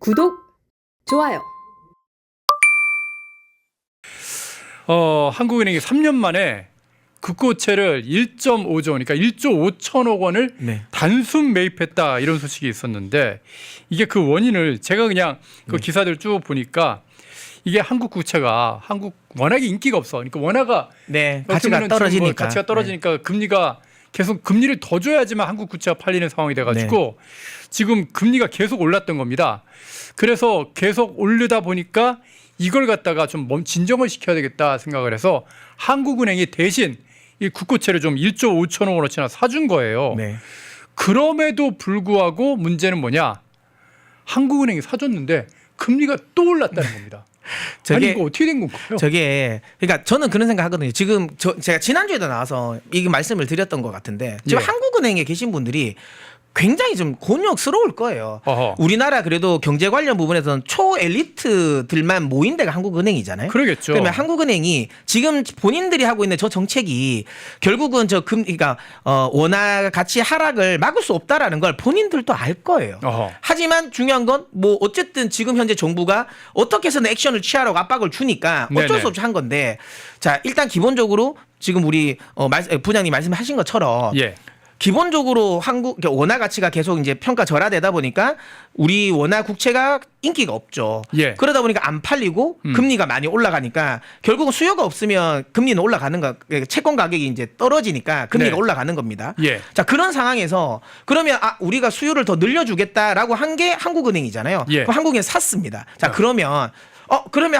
구독, 좋아요. 한국은행이 3년 만에 국고채를 1.5조 그러니까 1조 5천억 원을 단순 매입했다 이런 소식이 있었는데 이게 그 원인을 제가 그냥 그 기사들 쭉 보니까 이게 한국 국채가 워낙에 인기가 없어. 그러니까 원화가 가치가 떨어지니까 가치가 떨어지니까 금리가 계속 금리를 더 줘야지만 한국 국채가 팔리는 상황이 돼가지고 지금 금리가 계속 올랐던 겁니다. 그래서 계속 오르다 보니까 이걸 갖다가 좀 진정을 시켜야 되겠다 생각을 해서 한국은행이 대신 이 국고채를 좀 1조 5천억 원어치나 사준 거예요. 그럼에도 불구하고 문제는 뭐냐? 한국은행이 사줬는데 금리가 또 올랐다는 겁니다. 아니 이거 어떻게 된 건가요? 그러니까 저는 그런 생각하거든요. 지금 제가 지난주에도 나와서 이 말씀을 드렸던 것 같은데 지금 한국은행에 계신 분들이 굉장히 좀 곤욕스러울 거예요. 우리나라 그래도 경제 관련 부분에서는 초엘리트들만 모인 데가 한국은행이잖아요. 그러겠죠. 그러면 한국은행이 지금 본인들이 하고 있는 저 정책이 결국은 그러니까 원화 가치 하락을 막을 수 없다라는 걸 본인들도 알 거예요. 하지만 중요한 건 뭐 어쨌든 지금 현재 정부가 어떻게 해서는 액션을 취하라고 압박을 주니까 어쩔 수 없이 한 건데 자 일단 기본적으로 지금 우리 부장님 말씀하신 것처럼 기본적으로 한국 원화 가치가 계속 이제 평가절하되다 보니까 우리 원화 국채가 인기가 없죠. 그러다 보니까 안 팔리고 금리가 많이 올라가니까 결국은 수요가 없으면 금리는 올라가는 거, 채권 가격이 이제 떨어지니까 금리가 올라가는 겁니다. 자 그런 상황에서 그러면 우리가 수요를 더 늘려주겠다라고 한 게 한국은행이잖아요. 그럼 한국은행 샀습니다. 자 그러면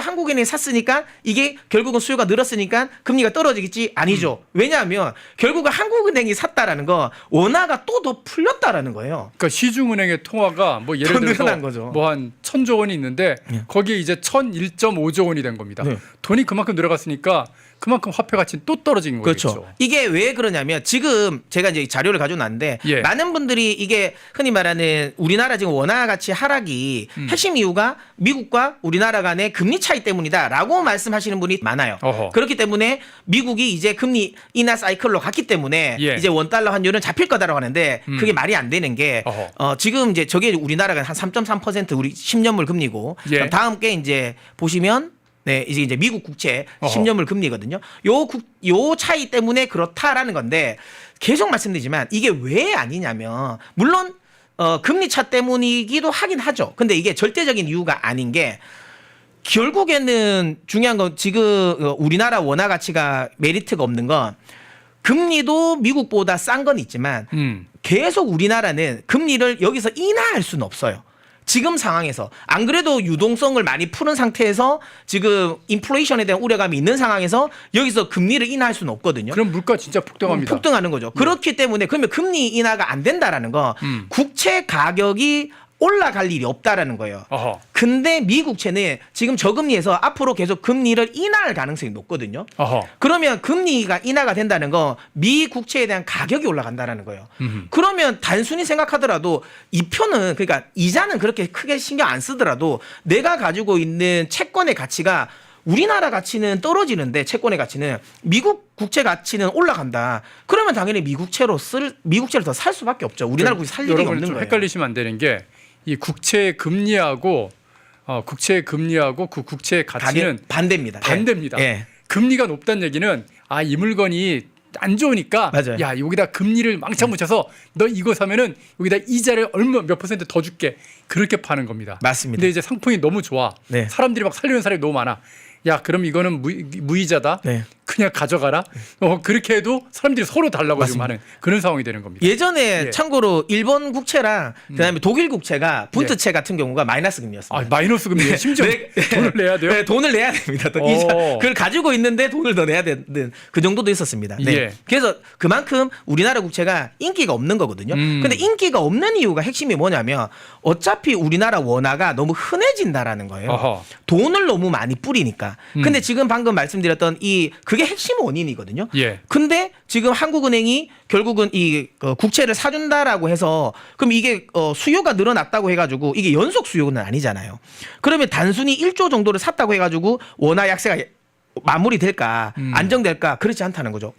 한국은행이 샀으니까 이게 결국은 수요가 늘었으니까 금리가 떨어지겠지? 아니죠. 왜냐하면 결국은 한국은행이 샀다라는 거 원화가 또 더 풀렸다라는 거예요. 그러니까 시중은행의 통화가 뭐 예를 들어서 뭐 한 1,000조 원이 있는데 거기에 이제 1,001.5조 원이 된 겁니다. 돈이 그만큼 늘어갔으니까 그만큼 화폐 가치는 또 떨어진 거겠죠. 그렇죠. 이게 왜 그러냐면 지금 제가 이제 자료를 가져놨는데 많은 분들이 이게 흔히 말하는 우리나라 지금 원화 가치 하락이 핵심 이유가 미국과 우리나라 간의 금리 차이 때문이다라고 말씀하시는 분이 많아요. 그렇기 때문에 미국이 이제 금리 인하 사이클로 갔기 때문에 이제 원달러 환율은 잡힐 거다라고 하는데 그게 말이 안 되는 게 지금 이제 저게 우리나라가 한 3.3% 우리 10년물 금리고 다음 게 이제 보시면 이제 미국 국채 10년물 금리거든요. 요 차이 때문에 그렇다라는 건데 계속 말씀드리지만 이게 왜 아니냐면 물론 금리 차 때문이기도 하긴 하죠. 근데 이게 절대적인 이유가 아닌 게 결국에는 중요한 건 지금 우리나라 원화 가치가 메리트가 없는 건 금리도 미국보다 싼 건 있지만 계속 우리나라는 금리를 여기서 인하할 수는 없어요. 지금 상황에서 안 그래도 유동성을 많이 푸는 상태에서 지금 인플레이션에 대한 우려감이 있는 상황에서 여기서 금리를 인하할 수는 없거든요. 그럼 물가 진짜 폭등합니다. 폭등하는 거죠. 그렇기 때문에 그러면 금리 인하가 안 된다라는 거 국채 가격이 올라갈 일이 없다라는 거예요. 근데 미국채는 지금 저금리에서 앞으로 계속 금리를 인하할 가능성이 높거든요. 그러면 금리가 인하가 된다는 거 미국채에 대한 가격이 올라간다라는 거예요. 그러면 단순히 생각하더라도 이 표는 그러니까 이자는 그렇게 크게 신경 안 쓰더라도 내가 가지고 있는 채권의 가치가 우리나라 가치는 떨어지는데 채권의 가치는 미국 국채 가치는 올라간다. 그러면 당연히 미국채를 더 살 수밖에 없죠. 우리나라 국채 살 일이 없는 거예요. 헷갈리시면 안 되는 게 이 국채 금리하고 그 국채의 가치는 반대입니다. 금리가 높다는 얘기는 이 물건이 안 좋으니까 야 여기다 금리를 망창 붙여서 너 이거 사면은 여기다 이자를 몇 퍼센트 더 줄게 그렇게 파는 겁니다. 맞습니다. 근데 이제 상품이 너무 좋아. 사람들이 막 살려는 사람이 너무 많아. 야 그럼 이거는 무이자다. 그냥 가져가라. 그렇게 해도 사람들이 서로 달라고 지금 하는 그런 상황이 되는 겁니다. 예전에 참고로 일본 국채랑 그다음에 독일 국채가 분트채 같은 경우가 마이너스 금리였습니다. 마이너스 금리에 심지어 돈을 내야 돼요? 네, 돈을 내야 됩니다. 또 그걸 가지고 있는데 돈을 더 내야 되는 그 정도도 있었습니다. 그래서 그만큼 우리나라 국채가 인기가 없는 거거든요. 근데 인기가 없는 이유가 핵심이 뭐냐면 어차피 우리나라 원화가 너무 흔해진다라는 거예요. 돈을 너무 많이 뿌리니까. 근데 지금 방금 말씀드렸던 그게 핵심 원인이거든요. 근데 지금 한국은행이 결국은 이 국채를 사준다라고 해서 그럼 이게 수요가 늘어났다고 해가지고 이게 연속 수요는 아니잖아요. 그러면 단순히 1조 정도를 샀다고 해가지고 원화 약세가 마무리될까 안정될까 그렇지 않다는 거죠.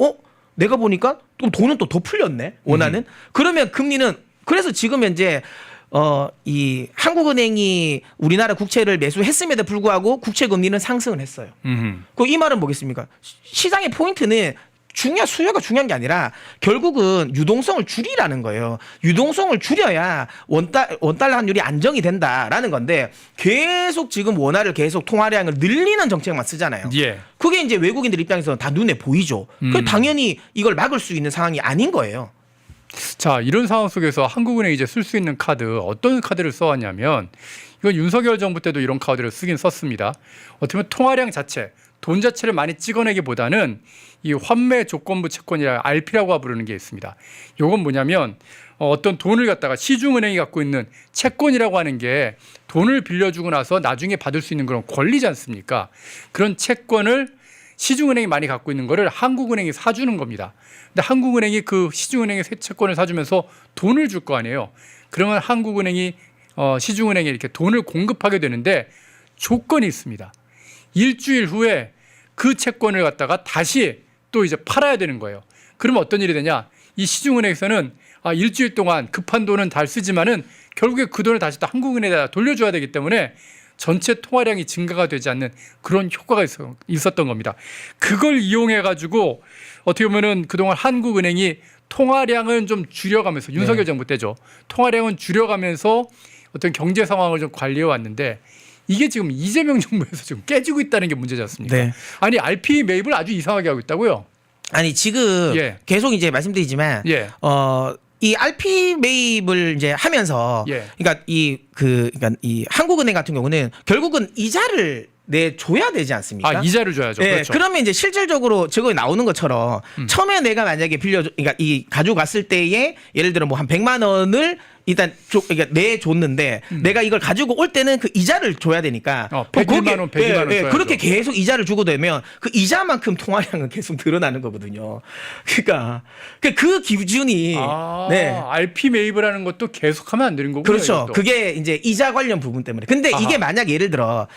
내가 보니까 또 돈은 또 더 풀렸네 원화는. 그러면 금리는 그래서 지금 현재 이 한국은행이 우리나라 국채를 매수했음에도 불구하고 국채 금리는 상승을 했어요. 그 이 말은 뭐겠습니까? 시장의 포인트는 수요가 중요한 게 아니라 결국은 유동성을 줄이라는 거예요. 유동성을 줄여야 원달러 환율이 안정이 된다라는 건데 계속 지금 원화를 계속 통화량을 늘리는 정책만 쓰잖아요. 예. 그게 이제 외국인들 입장에서는 다 눈에 보이죠. 그 당연히 이걸 막을 수 있는 상황이 아닌 거예요. 자, 이런 상황 속에서 한국은행이 이제 쓸 수 있는 카드, 어떤 카드를 써왔냐면 이건 윤석열 정부 때도 이런 카드를 쓰긴 썼습니다. 어떻게 보면 통화량 자체, 돈 자체를 많이 찍어내기보다는 이 환매 조건부 채권이라 RP라고 부르는 게 있습니다. 이건 뭐냐면 어떤 돈을 갖다가 시중은행이 갖고 있는 채권이라고 하는 게 돈을 빌려주고 나서 나중에 받을 수 있는 그런 권리지 않습니까? 그런 채권을 시중은행이 많이 갖고 있는 거를 한국은행이 사주는 겁니다. 근데 한국은행이 그 시중은행의 채권을 사주면서 돈을 줄 거 아니에요. 그러면 한국은행이 시중은행에 이렇게 돈을 공급하게 되는데 조건이 있습니다. 일주일 후에 그 채권을 갖다가 다시 또 이제 팔아야 되는 거예요. 그러면 어떤 일이 되냐? 이 시중은행에서는 일주일 동안 급한 돈은 다 쓰지만은 결국에 그 돈을 다시 또 한국은행에다 돌려줘야 되기 때문에 전체 통화량이 증가가 되지 않는 그런 효과가 있었던 겁니다. 그걸 이용해 가지고 어떻게 보면은 그동안 한국은행이 통화량은 좀 줄여가면서 윤석열 정부 때죠. 통화량은 줄여가면서 어떤 경제 상황을 좀 관리해 왔는데 이게 지금 이재명 정부에서 지금 깨지고 있다는 게 문제지 않습니까? 네. 아니 RP 매입을 아주 이상하게 하고 있다고요? 아니 지금 예. 계속 이제 말씀드리지만 예. 이 RP 매입을 이제 하면서 예. 그러니까 이 한국은행 같은 경우는 결국은 이자를 내줘야 되지 않습니까? 이자를 줘야죠. 네, 그렇죠. 그러면 이제 실질적으로 저거 나오는 것처럼 처음에 내가 만약에 그러니까 이 가져갔을 때에 예를 들어 뭐 한 100만 원을 일단 그러니까 내줬는데 내가 이걸 가지고 올 때는 그 이자를 줘야 되니까 101만 원, 102만 원 줘야죠. 그렇게 계속 이자를 주고 되면 그 이자만큼 통화량은 계속 늘어나는 거거든요. 그러니까 그 기준이 네. RP 매입을 하는 것도 계속하면 안 되는 거군요. 그렇죠. 이것도. 그게 이제 이자 관련 부분 때문에. 근데 이게 만약 예를 들어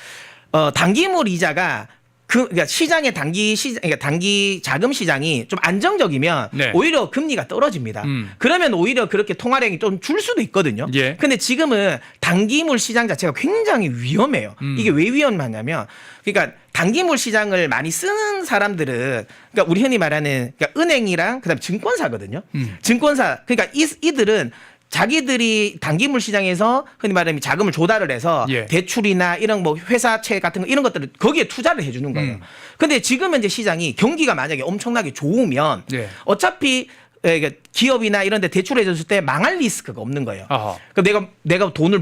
단기물 이자가 그러니까 시장의 그러니까 단기 자금 시장이 좀 안정적이면 네. 오히려 금리가 떨어집니다. 그러면 오히려 그렇게 통화량이 좀 줄 수도 있거든요. 예. 근데 지금은 단기물 시장 자체가 굉장히 위험해요. 이게 왜 위험하냐면 그러니까 단기물 시장을 많이 쓰는 사람들은 그러니까 우리 흔히 말하는 그러니까 은행이랑 그다음에 증권사거든요. 증권사 그러니까 이들은 자기들이 단기물 시장에서 흔히 말하면 자금을 조달을 해서 예. 대출이나 이런 뭐 회사채 같은 거 이런 것들을 거기에 투자를 해주는 거예요. 근데 지금 현재 시장이 경기가 만약에 엄청나게 좋으면 예. 어차피 기업이나 이런 데 대출해 줬을 때 망할 리스크가 없는 거예요. 그러니까 내가 돈을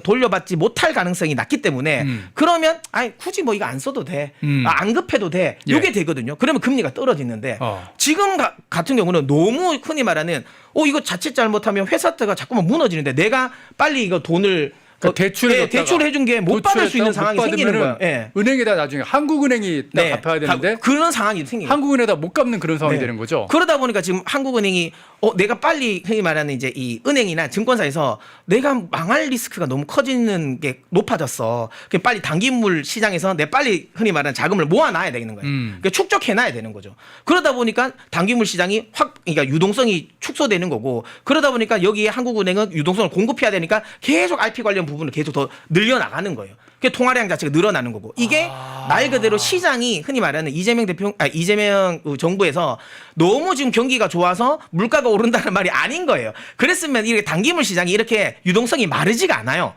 돌려받지 못할 가능성이 낮기 때문에 그러면 굳이 뭐 이거 안 써도 돼. 안 급해도 돼. 예. 이게 되거든요. 그러면 금리가 떨어지는데 지금 같은 경우는 너무 흔히 말하는 이거 자칫 잘못하면 회사가 자꾸만 무너지는데 내가 빨리 이거 돈을 대출해 준 게 못 받을 수 있는 상황이 생기는 거예요. 예. 은행에다 나중에 한국은행이 갚아야 되는데 그런 상황이 생기는 한국은행에다 못 갚는 그런 상황이 되는 거죠. 그러다 보니까 지금 한국은행이 내가 빨리 흔히 말하는 이제 이 은행이나 증권사에서 내가 망할 리스크가 너무 커지는 게 높아졌어. 그럼 빨리 단기물 시장에서 내 빨리 흔히 말하는 자금을 모아놔야 되는 거예요. 그러니까 축적해놔야 되는 거죠. 그러다 보니까 단기물 시장이 그러니까 유동성이 축소되는 거고 그러다 보니까 여기에 한국은행은 유동성을 공급해야 되니까 계속 RP 관련 부분을 계속 더 늘려나가는 거예요. 그 통화량 자체가 늘어나는 거고 이게 말 그대로 시장이 흔히 말하는 이재명 정부에서 너무 지금 경기가 좋아서 물가가 오른다는 말이 아닌 거예요. 그랬으면 이렇게 단기물 시장이 이렇게 유동성이 마르지가 않아요.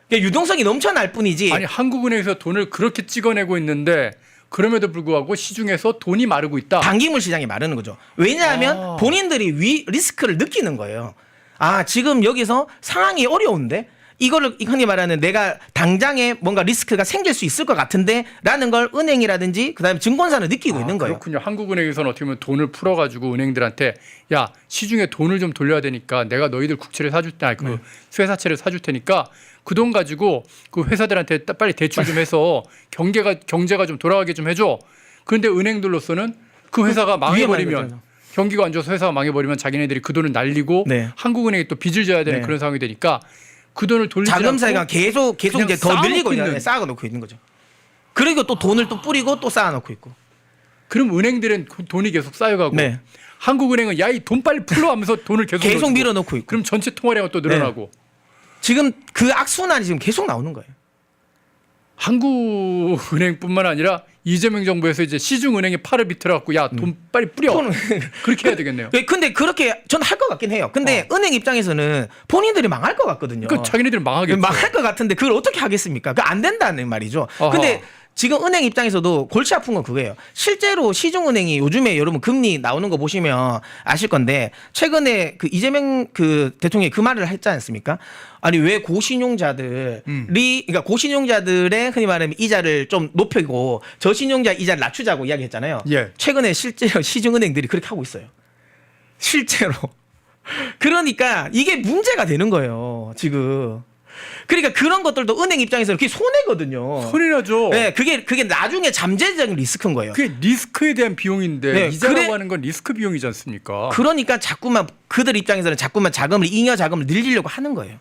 그러니까 유동성이 넘쳐날 뿐이지. 아니 한국은행에서 돈을 그렇게 찍어내고 있는데 그럼에도 불구하고 시중에서 돈이 마르고 있다. 단기물 시장이 마르는 거죠. 왜냐하면 본인들이 리스크를 느끼는 거예요. 지금 여기서 상황이 어려운데 이거를 흔히 말하는 내가 당장에 뭔가 리스크가 생길 수 있을 것 같은데 라는 걸 은행이라든지 그다음에 증권사는 느끼고 있는 거예요. 그렇군요. 한국은행에서는 어떻게 보면 돈을 풀어가지고 은행들한테 야 시중에 돈을 좀 돌려야 되니까 내가 너희들 국채를 사줄 때 회사채를 사줄 테니까 그 돈 가지고 그 회사들한테 빨리 대출 좀 해서 경제가 좀 돌아가게 좀 해줘. 그런데 은행들로서는 그 회사가 망해버리면 경기가 안 좋아서 회사가 망해버리면 자기네들이 그 돈을 날리고 한국은행에 또 빚을 져야 되는 그런 상황이 되니까 그 돈을 돌리지 않고 자금사가 계속 이제 더 늘리고 쌓아놓고 있는 거죠. 그리고 또 돈을 또 뿌리고 또 쌓아놓고 있고. 그럼 은행들은 돈이 계속 쌓여가고 한국은행은 야 이 돈 빨리 풀어 하면서 돈을 계속 밀어넣고 있고. 그럼 전체 통화량은 또 늘어나고. 지금 그 악순환이 지금 계속 나오는 거예요. 한국은행뿐만 아니라 이재명 정부에서 이제 시중은행에 팔을 비틀어갖고 야 돈 빨리 뿌려 그렇게 해야 되겠네요. 근데 그렇게 전 할 것 같긴 해요. 근데 은행 입장에서는 본인들이 망할 것 같거든요. 그 자기네들은 망하겠죠. 망할 것 같은데 그걸 어떻게 하겠습니까? 그 안 된다는 말이죠. 어허. 근데 지금 은행 입장에서도 골치 아픈 건 그거예요. 실제로 시중은행이 요즘에 여러분 금리 나오는 거 보시면 아실 건데 최근에 그 이재명 그 대통령이 그 말을 했지 않습니까? 아니 왜 고신용자들이 그러니까 고신용자들의 흔히 말하면 이자를 좀 높이고 저신용자 이자를 낮추자고 이야기했잖아요. 예. 최근에 실제로 시중은행들이 그렇게 하고 있어요. 실제로. 그러니까 이게 문제가 되는 거예요. 지금. 그러니까 그런 것들도 은행 입장에서 그게 손해거든요. 손해나죠. 네, 그게 나중에 잠재적인 리스크인 거예요. 그게 리스크에 대한 비용인데 네, 이자라고 하는 건 리스크 비용이지 않습니까? 그러니까 자꾸만 그들 입장에서는 자꾸만 잉여 자금을 늘리려고 하는 거예요.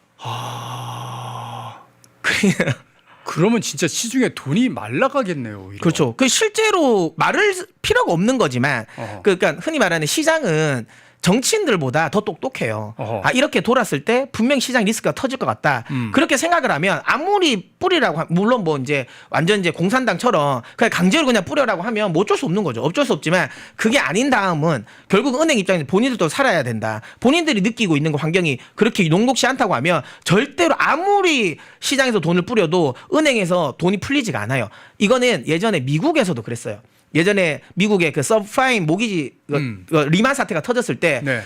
그러면 진짜 시중에 돈이 말라가겠네요. 오히려. 그렇죠. 그 실제로 말을 필요가 없는 거지만 그러니까 흔히 말하는 시장은 정치인들보다 더 똑똑해요. 아, 이렇게 돌았을 때 분명히 시장 리스크가 터질 것 같다. 그렇게 생각을 하면 아무리 뿌리라고 물론 뭐 이제 완전 이제 공산당처럼 그냥 강제로 그냥 뿌려라고 하면 뭐 어쩔 수 없는 거죠. 어쩔 수 없지만 그게 아닌 다음은 결국 은행 입장에서 본인들도 살아야 된다. 본인들이 느끼고 있는 그 환경이 그렇게 녹록지 않다고 하면 절대로 아무리 시장에서 돈을 뿌려도 은행에서 돈이 풀리지가 않아요. 이거는 예전에 미국에서도 그랬어요. 예전에 미국의 그 서브프라임 모기지 리만 사태가 터졌을 때 네.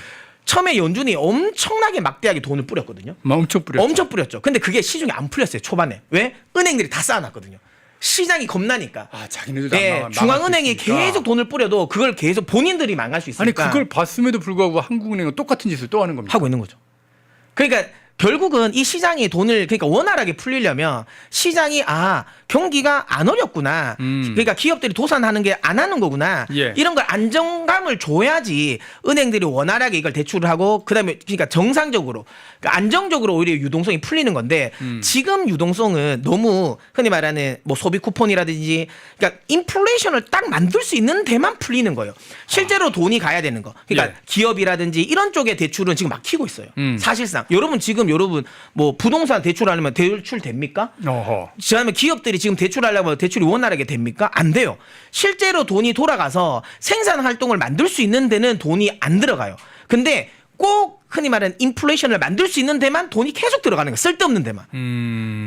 처음에 연준이 엄청나게 막대하게 돈을 뿌렸거든요. 엄청 뿌렸죠. 엄청 뿌렸죠. 근데 그게 시중에 안 풀렸어요. 초반에. 왜? 은행들이 다 쌓아놨거든요. 시장이 겁나니까. 아, 자기네들도 네, 중앙은행이 계속 돈을 뿌려도 그걸 계속 본인들이 망할 수 있으니까. 아니 그걸 봤음에도 불구하고 한국은행은 똑같은 짓을 또 하는 겁니다. 하고 있는 거죠. 그러니까 결국은 이 시장이 돈을 그러니까 원활하게 풀리려면 시장이 경기가 안 어렵구나. 그러니까 기업들이 도산하는 게 안 하는 거구나. 예. 이런 걸 안정감을 줘야지 은행들이 원활하게 이걸 대출을 하고 그다음에 그러니까 정상적으로 그러니까 안정적으로 오히려 유동성이 풀리는 건데 지금 유동성은 너무 흔히 말하는 뭐 소비 쿠폰이라든지 그러니까 인플레이션을 딱 만들 수 있는 데만 풀리는 거예요. 실제로 돈이 가야 되는 거. 그러니까 예. 기업이라든지 이런 쪽의 대출은 지금 막히고 있어요. 사실상 여러분 뭐 부동산 대출하려면 대출 됩니까? 그다음에 기업들이 지금 대출하려면 대출이 원활하게 됩니까? 안 돼요. 실제로 돈이 돌아가서 생산 활동을 만들 수 있는 데는 돈이 안 들어가요. 근데 꼭 흔히 말하는 인플레이션을 만들 수 있는 데만 돈이 계속 들어가는 거예요. 쓸데없는 데만.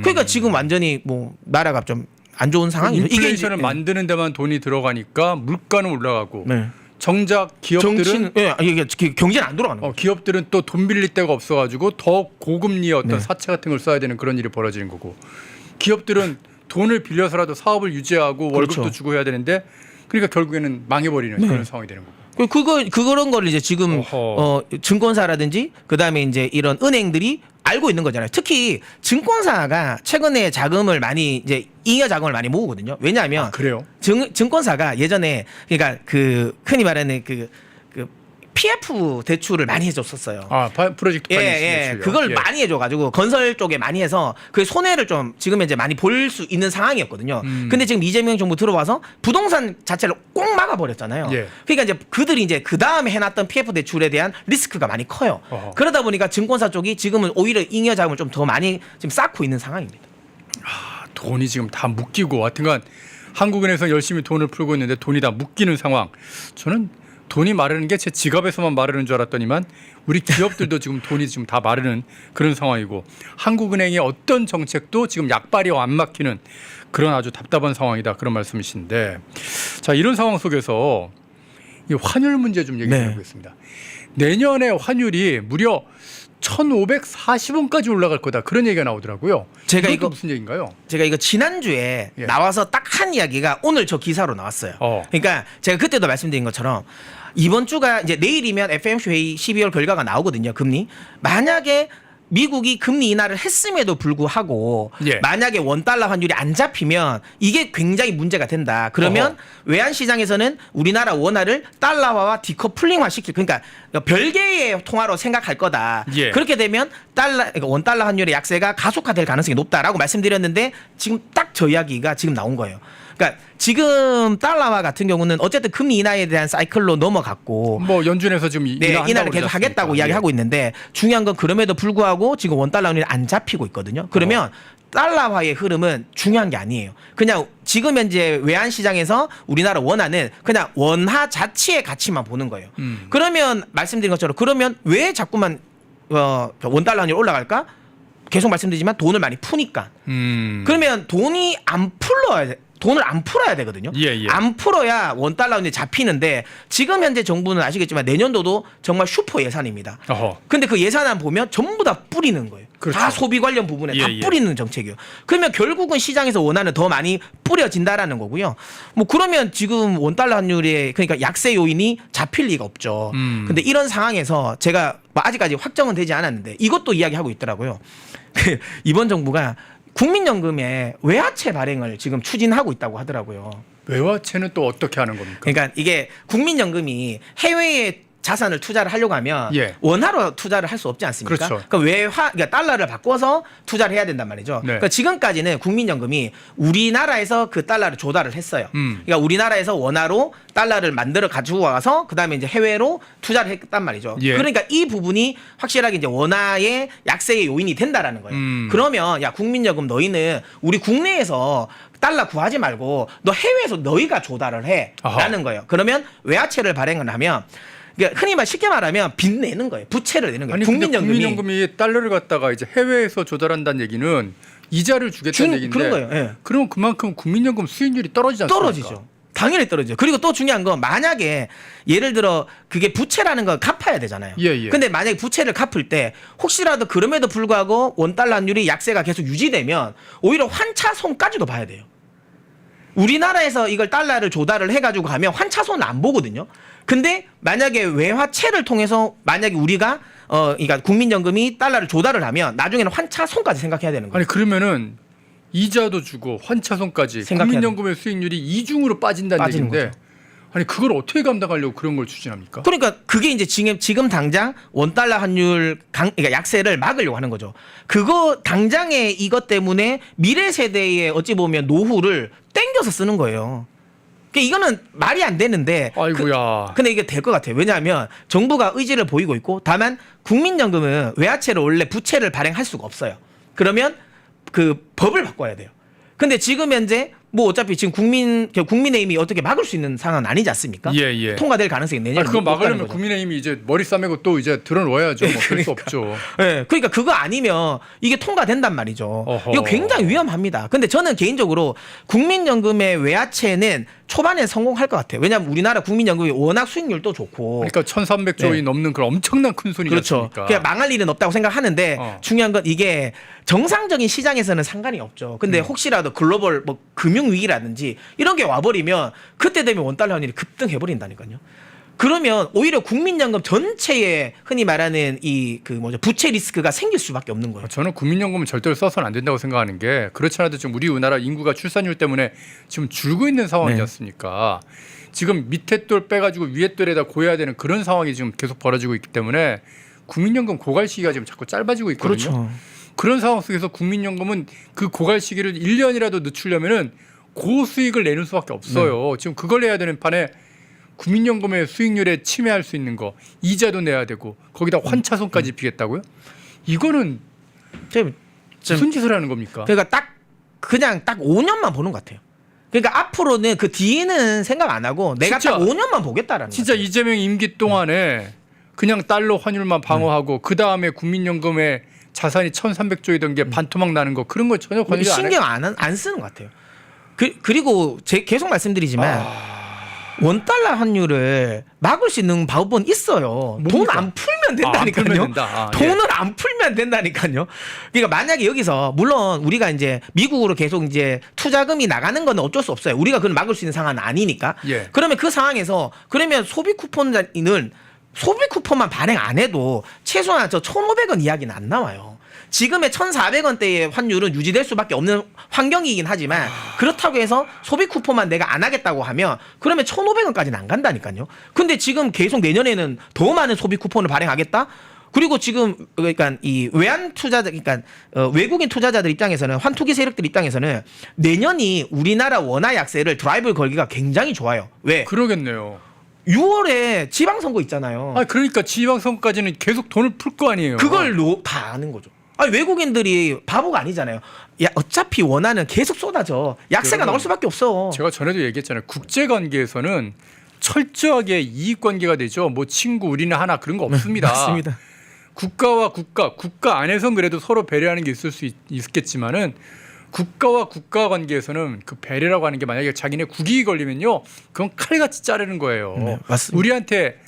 그러니까 지금 완전히 뭐 나라가 좀 안 좋은 상황이죠. 인플레이션을 만드는 데만 돈이 들어가니까 물가는 올라가고 네. 정작 기업들은 이게 경제는 안 돌아가는 거예요. 기업들은 또 돈 빌릴 데가 없어가지고 더 고금리의 어떤 네. 사채 같은 걸 써야 되는 그런 일이 벌어지는 거고 기업들은 돈을 빌려서라도 사업을 유지하고 월급도 그렇죠. 주고 해야 되는데 그러니까 결국에는 망해버리는 네. 그런 상황이 되는 거고. 그런 걸 이제 지금 증권사라든지 그다음에 이제 이런 은행들이 알고 있는 거잖아요. 특히 증권사가 최근에 자금을 많이 이제 잉여 자금을 많이 모으거든요. 왜냐하면 그래요? 증권사가 예전에 그러니까 그 흔히 말하는 그 PF 대출을 많이 해줬었어요. 프로젝트 파이낸스 대출요. 그걸 많이 해줘가지고 건설 쪽에 많이 해서 그 손해를 좀 지금 이제 많이 볼 수 있는 상황이었거든요. 근데 지금 이재명 정부 들어와서 부동산 자체를 꼭 막아버렸잖아요. 예. 그러니까 이제 그들이 이제 그 다음에 해놨던 PF 대출에 대한 리스크가 많이 커요. 그러다 보니까 증권사 쪽이 지금은 오히려 잉여 자금을 좀 더 많이 지금 쌓고 있는 상황입니다. 돈이 지금 다 묶이고 하여튼간 한국은행에서 열심히 돈을 풀고 있는데 돈이 다 묶이는 상황. 저는 돈이 마르는 게 제 지갑에서만 마르는 줄 알았더니만 우리 기업들도 지금 돈이 지금 다 마르는 그런 상황이고 한국은행의 어떤 정책도 지금 약발이 안 막히는 그런 아주 답답한 상황이다 그런 말씀이신데 자 이런 상황 속에서 이 환율 문제 좀 얘기해 보겠습니다. 내년에 환율이 무려 1,540원까지 올라갈 거다 그런 얘기가 나오더라고요. 제가 이거 무슨 얘기인가요? 제가 이거 지난주에 나와서 딱 한 이야기가 오늘 저 기사로 나왔어요. 그러니까 제가 그때도 말씀드린 것처럼 이번 주가 이제 내일이면 FOMC 회의 12월 결과가 나오거든요. 금리. 만약에 미국이 금리 인하를 했음에도 불구하고 만약에 원달러 환율이 안 잡히면 이게 굉장히 문제가 된다. 그러면 외환 시장에서는 우리나라 원화를 달러화와 디커플링화 시킬 그러니까 별개의 통화로 생각할 거다. 그렇게 되면 그러니까 원달러 환율의 약세가 가속화될 가능성이 높다라고 말씀드렸는데 지금 딱 저 이야기가 지금 나온 거예요. 그러니까 지금 달러화 같은 경우는 어쨌든 금리 인하에 대한 사이클로 넘어갔고 뭐 연준에서 지금 인하를 계속 하겠다고 이야기하고 있는데 중요한 건 그럼에도 불구하고 지금 원달러 환율이 안 잡히고 있거든요. 그러면 달러화의 흐름은 중요한 게 아니에요. 그냥 지금 현재 외환 시장에서 우리나라 원화는 그냥 원화 자체의 가치만 보는 거예요. 그러면 말씀드린 것처럼 그러면 왜 자꾸만 원달러 환율이 올라갈까? 계속 말씀드리지만 돈을 많이 푸니까. 그러면 돈을 안 풀어야 되거든요. 예. 안 풀어야 원달러 환율이 잡히는데 지금 현재 정부는 아시겠지만 내년도도 정말 슈퍼 예산입니다. 근데 그 예산안 보면 전부 다 뿌리는 거예요. 그렇죠. 다 소비 관련 부분에 다 뿌리는 정책이에요. 그러면 결국은 시장에서 원화는 더 많이 뿌려진다라는 거고요. 뭐 그러면 지금 원달러 환율의 그러니까 약세 요인이 잡힐 리가 없죠. 근데 이런 상황에서 제가 뭐 아직까지 확정은 되지 않았는데 이것도 이야기하고 있더라고요. 이번 정부가 국민연금의 외화채 발행을 지금 추진하고 있다고 하더라고요. 외화채는 또 어떻게 하는 겁니까? 그러니까 이게 국민연금이 해외에 자산을 투자를 하려고 하면 원화로 투자를 할 수 없지 않습니까? 그렇죠. 그러니까 그러니까 달러를 바꿔서 투자를 해야 된단 말이죠. 그러니까 지금까지는 국민연금이 우리나라에서 그 달러를 조달을 했어요. 그러니까 우리나라에서 원화로 달러를 만들어 가지고 와서 그다음에 이제 해외로 투자를 했단 말이죠. 그러니까 이 부분이 확실하게 이제 원화의 약세의 요인이 된다라는 거예요. 그러면 야 국민연금 너희는 우리 국내에서 달러 구하지 말고 너 해외에서 너희가 조달을 해라는 거예요. 그러면 외화채를 발행을 하면 그러니까 흔히 쉽게 말하면 빚 내는 거예요. 부채를 내는 거예요. 아니, 국민연금이 달러를 갖다가 이제 해외에서 조달한다는 얘기는 이자를 주겠다는 얘기인데 그런 거예요. 그러면 그만큼 국민연금 수익률이 떨어지지 않습니까? 떨어지죠. 당연히 떨어지죠. 그리고 또 중요한 건 만약에 예를 들어 그게 부채라는 건 갚아야 되잖아요. 근데 만약에 부채를 갚을 때 혹시라도 그럼에도 불구하고 원달러 환율이 약세가 계속 유지되면 오히려 환차손까지도 봐야 돼요. 우리나라에서 이걸 달러를 조달을 해가지고 가면 환차손은 안 보거든요. 근데 만약에 외화채를 통해서 만약에 우리가 그러니까 국민연금이 달러를 조달을 하면 나중에는 환차손까지 생각해야 되는 거예요. 아니 그러면은 이자도 주고 환차손까지 국민연금의 수익률이 이중으로 빠진다는 얘기인데 거죠. 아니 그걸 어떻게 감당하려고 그런 걸 추진합니까? 그러니까 그게 이제 지금 당장 원달러 환율 그러니까 약세를 막으려고 하는 거죠. 그거 당장에 이것 때문에 미래 세대의 어찌 보면 노후를 땡겨서 쓰는 거예요. 이거는 말이 안 되는데. 아이고야. 근데 이게 될 것 같아요. 왜냐하면 정부가 의지를 보이고 있고 다만 국민연금은 외화채로 원래 부채를 발행할 수가 없어요. 그러면 그 법을 바꿔야 돼요. 근데 지금 현재 뭐 어차피 지금 국민의힘이 어떻게 막을 수 있는 상황은 아니지 않습니까? 통과될 가능성이 내년에. 그거 막으려면 국민의힘이 이제 머리 싸매고 또 이제 들어놓아야죠. 뭐 그럴 수 없죠. 그러니까 그거 아니면 이게 통과된단 말이죠. 이거 굉장히 위험합니다. 근데 저는 개인적으로 국민연금의 외화채는 초반에 성공할 것 같아요. 왜냐하면 우리나라 국민연금이 워낙 수익률도 좋고. 그러니까 1,300조 원이 넘는 그런 엄청난 큰 손이지 않습니까? 그냥 망할 일은 없다고 생각하는데 중요한 건 이게 정상적인 시장에서는 상관이 없죠. 근데 혹시라도 글로벌 뭐 금융 위기라든지 이런 게 와버리면 그때 되면 원달러 환율이 급등해버린다니까요. 그러면 오히려 국민연금 전체에 흔히 말하는 이 부채 리스크가 생길 수밖에 없는 거예요. 저는 국민연금은 절대로 써서는 안 된다고 생각하는 게 그렇지 않아도 지금 우리나라 인구가 출산율 때문에 지금 줄고 있는 상황이었으니까 지금 밑에 돌 빼가지고 위에 돌에다 고여야 되는 그런 상황이 지금 계속 벌어지고 있기 때문에 국민연금 고갈 시기가 지금 자꾸 짧아지고 있거든요. 그런 상황 속에서 국민연금은 그 고갈 시기를 1년이라도 늦추려면은 고수익을 내는 수밖에 없어요. 지금 그걸 해야 되는 판에 국민연금의 수익률에 침해할 수 있는 거 이자도 내야 되고 거기다 환차손까지 비겠다고요? 이거는 무슨 짓을 하는 겁니까? 그러니까 그냥 딱 5년만 보는 것 같아요. 그러니까 앞으로는 그 뒤에는 생각 안 하고 내가 딱 5년만 보겠다라는 진짜 거죠. 이재명 임기 동안에 그냥 달러 환율만 방어하고 그 다음에 국민연금의 자산이 1,300조이던 게 반토막 나는 거 그런 거 전혀 관리 신경 안 쓰는 것 같아요. 그리고 계속 말씀드리지만 원달러 환율을 막을 수 있는 방법은 있어요. 돈 안 풀면 된다니까요. 돈을 안 풀면 된다니까요. 그러니까 만약에 여기서 물론 우리가 이제 미국으로 계속 이제 투자금이 나가는 건 어쩔 수 없어요. 우리가 그걸 막을 수 있는 상황은 아니니까. 그러면 그 상황에서 그러면 소비 쿠폰만 발행 안 해도 최소한 1,500원 이야기는 안 나와요. 지금의 1,400원대의 환율은 유지될 수밖에 없는 환경이긴 하지만 그렇다고 해서 소비 쿠폰만 내가 안 하겠다고 하면 그러면 1,500원까지는 안 간다니까요. 근데 지금 계속 내년에는 더 많은 소비 쿠폰을 발행하겠다? 그리고 지금 그러니까 이 외환 투자자 그러니까 외국인 투자자들 입장에서는 환투기 세력들 입장에서는 내년이 우리나라 원화 약세를 드라이브를 걸기가 굉장히 좋아요. 왜? 그러겠네요. 6월에 지방선거 있잖아요. 아 그러니까 지방선거까지는 계속 돈을 풀 거 아니에요. 그걸 다 아는 거죠. 아니, 외국인들이 바보가 아니잖아요. 야, 어차피 원화는 계속 쏟아져. 약세가 여러분, 나올 수밖에 없어. 제가 전에도 얘기했잖아요. 국제관계에서는 철저하게 이익관계가 되죠. 뭐 친구 우리는 하나 그런 거 없습니다. 맞습니다. 국가와 국가 안에선 그래도 서로 배려하는 게 있을 수 있겠지만은 국가와 국가 관계에서는 그 배려라고 하는 게 만약에 자기네 국익이 걸리면요, 그건 칼같이 자르는 거예요. 네, 맞습니다. 우리한테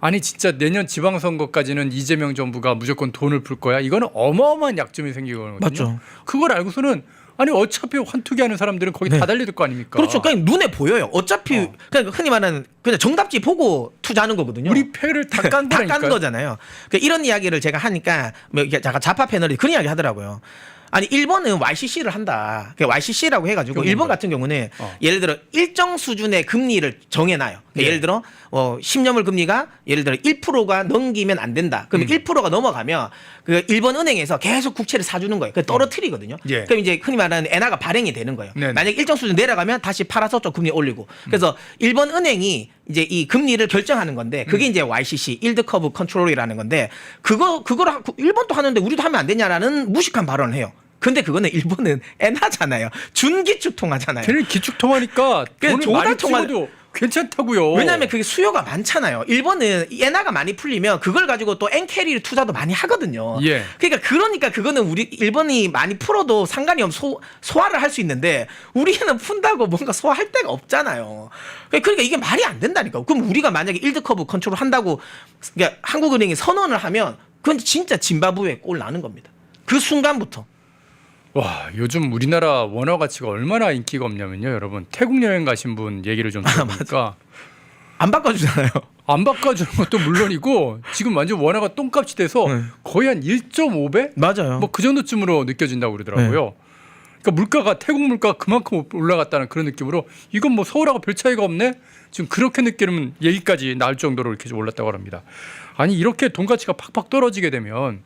아니 진짜 내년 지방선거까지는 이재명 정부가 무조건 돈을 풀 거야. 이거는 어마어마한 약점이 생기거든요. 맞죠. 그걸 알고서는 아니 어차피 환투기 하는 사람들은 거기 다 달려들 거 아닙니까? 그렇죠. 그냥 눈에 보여요. 어차피 그냥 흔히 말하는 그냥 정답지 보고 투자하는 거거든요. 우리 패를 다 깐 다 거라니까요. 깐 거잖아요. 그러니까 이런 이야기를 제가 하니까 뭐 이게 잠깐 좌파 패널이 그런 이야기 하더라고요. 아니 일본은 YCC를 한다. YCC라고 해가지고 일본 같은 경우는 예를 들어 일정 수준의 금리를 정해놔요. 그러니까 예를 들어 10년물 금리가 예를 들어 1%가 넘기면 안 된다. 그러면 1%가 넘어가면 그 일본 은행에서 계속 국채를 사주는 거예요. 그 떨어뜨리거든요. 예. 그럼 이제 흔히 말하는 엔화가 발행이 되는 거예요. 네네. 만약 일정 수준 내려가면 다시 팔아서 좀 금리 올리고. 그래서 일본 은행이 이제 이 금리를 결정하는 건데 그게 이제 YCC, 일드 커브 컨트롤이라는 건데 그거를 일본도 하는데 우리도 하면 안 되냐라는 무식한 발언을 해요. 근데 그거는 일본은 엔화잖아요. 준기축 통화잖아요. 걔는 기축 통화니까 돈을 많이 찍어도 괜찮다고요. 왜냐하면 그게 수요가 많잖아요. 일본은 엔화가 많이 풀리면 그걸 가지고 또 엔캐리 투자도 많이 하거든요. 예. 그러니까 그거는 우리 일본이 많이 풀어도 상관이 없 소화를 할 수 있는데 우리는 푼다고 뭔가 소화할 데가 없잖아요. 그러니까 이게 말이 안 된다니까. 그럼 우리가 만약에 일드 커브 컨트롤 한다고 그러니까 한국은행이 선언을 하면 그건 진짜 짐바브웨에 꼴 나는 겁니다. 그 순간부터. 와, 요즘 우리나라 원화 가치가 얼마나 인기가 없냐면요, 여러분. 태국 여행 가신 분 얘기를 좀 들어보니까 안 바꿔주잖아요. 안 바꿔주는 것도 물론이고 지금 완전 원화가 똥값이 돼서 거의 한 1.5배? 맞아요. 뭐 그 정도쯤으로 느껴진다고 그러더라고요. 그러니까 물가가 태국 물가가 그만큼 올라갔다는 그런 느낌으로 이건 뭐 서울하고 별 차이가 없네? 지금 그렇게 느끼는 얘기까지 나올 정도로 이렇게 올랐다고 합니다. 아니 이렇게 돈 가치가 팍팍 떨어지게 되면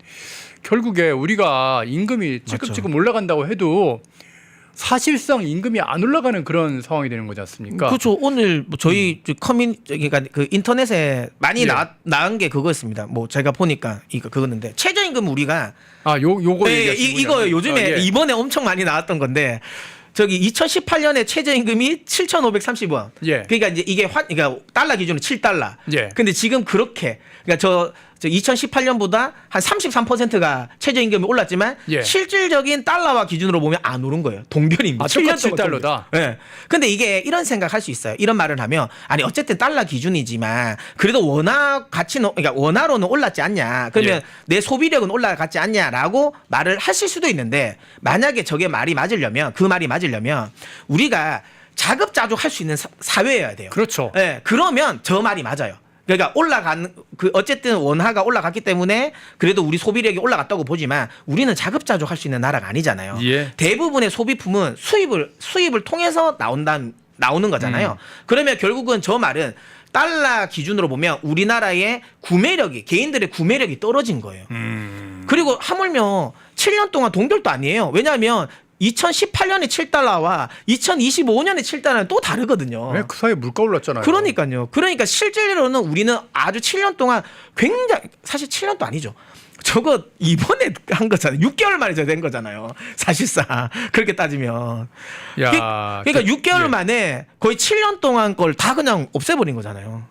결국에 우리가 임금이 찔끔찔끔 올라간다고 해도 사실상 임금이 안 올라가는 그런 상황이 되는 거지 않습니까? 그렇죠. 오늘 뭐 저희 그러니까 그 인터넷에 많이 나온 게 그거였습니다. 뭐 제가 보니까 그거는데 최저임금 우리가 요거 이거 요즘에 이번에 엄청 많이 나왔던 건데 저기 2018년에 최저임금이 7,530원. 예. 그러니까 이제 이게 그러니까 달러 기준으로 7달러. 예. 근데 지금 그렇게 그러니까 저 2018년보다 한 33%가 최저임금이 올랐지만 예. 실질적인 달러와 기준으로 보면 안 오른 거예요. 동결입니다. 똑같이 7달러다. 예. 네. 근데 이게 이런 생각할 수 있어요. 이런 말을 하면 아니 어쨌든 달러 기준이지만 그래도 원화 가치는 그러니까 원화로는 올랐지 않냐. 그러면 내 소비력은 올라갔지 않냐라고 말을 하실 수도 있는데 만약에 저게 말이 맞으려면 그 말이 맞으려면 우리가 자급자족할 수 있는 사회여야 돼요. 그렇죠. 예. 네. 그러면 저 말이 맞아요. 그러니까 어쨌든 원화가 올라갔기 때문에 그래도 우리 소비력이 올라갔다고 보지만 우리는 자급자족할 수 있는 나라가 아니잖아요. 예. 대부분의 소비품은 수입을 통해서 나오는 거잖아요. 그러면 결국은 저 말은 달러 기준으로 보면 우리나라의 개인들의 구매력이 떨어진 거예요. 그리고 하물며 7년 동안 동결도 아니에요. 왜냐하면 2018년에 7달러와 2025년에 7달러는 또 다르거든요. 왜 그 사이에 물가 올랐잖아요. 그러니까요. 그러니까 실제로는 우리는 아주 7년 동안 굉장히 사실 7년도 아니죠. 저거 이번에 한 거잖아요. 6개월 만에 저 된 거잖아요. 사실상 그렇게 따지면. 야, 그러니까 6개월 만에 거의 7년 동안 걸 다 그냥 없애버린 거잖아요.